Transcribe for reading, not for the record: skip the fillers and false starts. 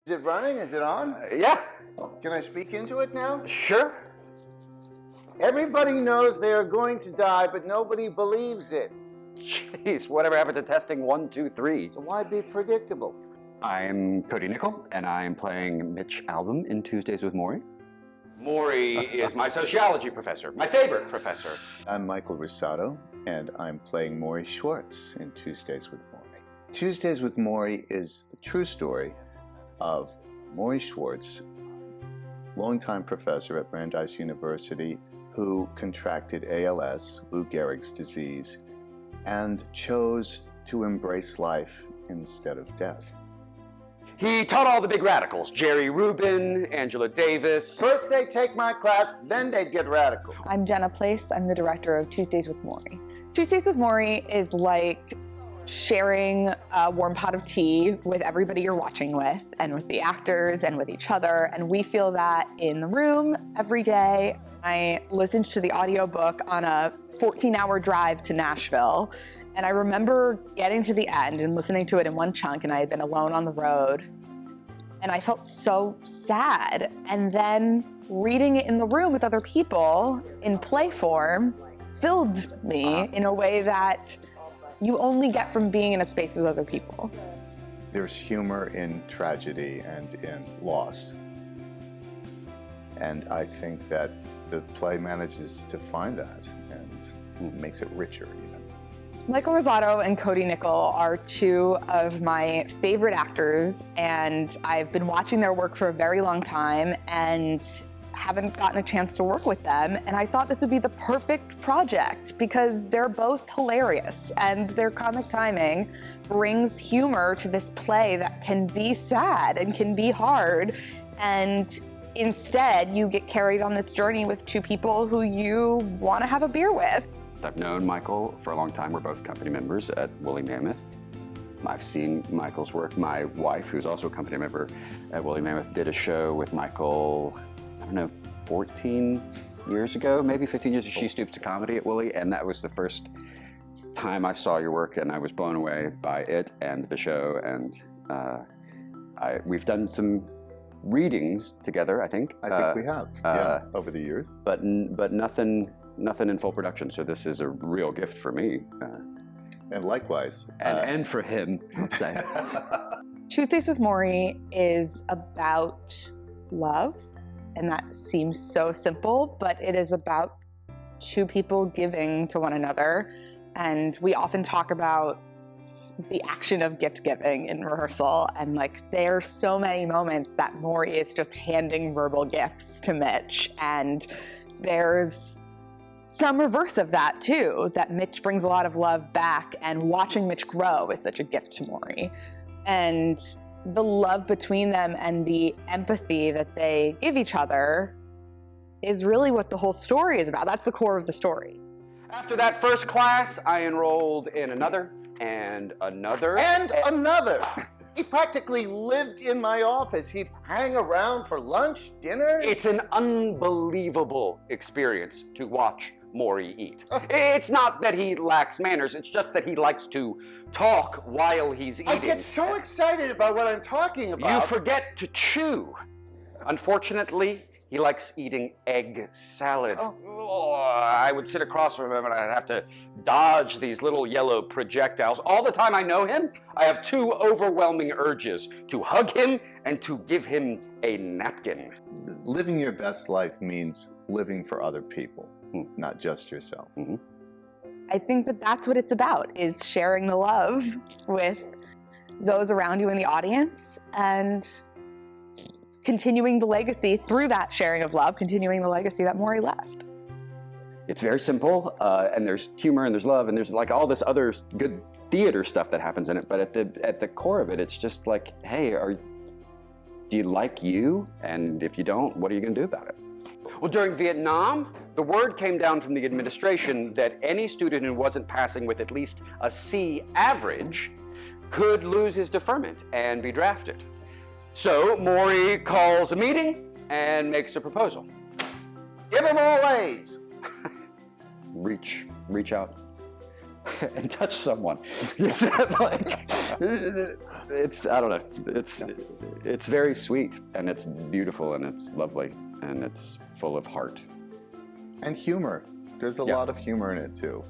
Is it running? Is it on? Yeah. Can I speak into it now? Sure. Everybody knows they are going to die, but nobody believes it. Jeez, whatever happened to testing 1, 2, 3? Why be predictable? I'm Cody Nickell, and I'm playing Mitch Albom in Tuesdays with Morrie. Morrie is my sociology professor, my favorite professor. I'm Michael Russotto, and I'm playing Morrie Schwartz in Tuesdays with Morrie. Tuesdays with Morrie is the true story of Morrie Schwartz, longtime professor at Brandeis University, who contracted ALS, Lou Gehrig's disease, and chose to embrace life instead of death. He taught all the big radicals, Jerry Rubin, Angela Davis. First they'd take my class, then they'd get radical. I'm Jenna Place. I'm the director of Tuesdays with Morrie. Tuesdays with Morrie is like sharing a warm pot of tea with everybody you're watching with, and with the actors and with each other, and we feel that in the room every day. I listened to the audiobook on a 14-hour drive to Nashville, and I remember getting to the end and listening to it in one chunk, and I had been alone on the road, and I felt so sad. And then reading it in the room with other people in play form filled me in a way that you only get from being in a space with other people. There's humor in tragedy and in loss. And I think that the play manages to find that and makes it richer even. Michael Russotto and Cody Nickell are two of my favorite actors, and I've been watching their work for a very long time and haven't gotten a chance to work with them. And I thought this would be the perfect project because they're both hilarious, and their comic timing brings humor to this play that can be sad and can be hard. And instead, you get carried on this journey with two people who you want to have a beer with. I've known Michael for a long time. We're both company members at Woolly Mammoth. I've seen Michael's work. My wife, who's also a company member at Woolly Mammoth, did a show with Michael, I don't know, 14 years ago, maybe 15 years ago. She Stoops to Comedy at Woolly, and that was the first time I saw your work, and I was blown away by it and the show. And we've done some readings together, I think. I think we have, over the years. But nothing in full production, so this is a real gift for me. And likewise. And for him, let's say. Tuesdays with Morrie is about love, and that seems so simple, but it is about two people giving to one another. And we often talk about the action of gift giving in rehearsal, and like there are so many moments that Morrie is just handing verbal gifts to Mitch, and there's some reverse of that too, that Mitch brings a lot of love back, and watching Mitch grow is such a gift to Morrie. And the love between them and the empathy that they give each other is really what the whole story is about. That's the core of the story. After that first class, I enrolled in another, and another. And another! He practically lived in my office. He'd hang around for lunch, dinner. It's an unbelievable experience to watch Morrie eat. It's not that he lacks manners, it's just that he likes to talk while he's eating. I get so excited about what I'm talking about. You forget to chew. Unfortunately, he likes eating egg salad. Oh, I would sit across from him and I'd have to dodge these little yellow projectiles. All the time I know him, I have two overwhelming urges: to hug him and to give him a napkin. Living your best life means living for other people, not just yourself. Mm-hmm. I think that that's what it's about, is sharing the love with those around you in the audience, and continuing the legacy through that sharing of love, continuing the legacy that Morrie left. It's very simple, and there's humor, and there's love, and there's like all this other good theater stuff that happens in it. But at the core of it, it's just like, hey, do you like you? And if you don't, what are you going to do about it? Well, during Vietnam, the word came down from the administration that any student who wasn't passing with at least a C average could lose his deferment and be drafted. So Morrie calls a meeting and makes a proposal. Give them all A's. Reach out. and touch someone. Like, it's, I don't know, it's very sweet, and it's beautiful, and it's lovely, and it's full of heart. And humor. There's a Yeah. lot of humor in it too.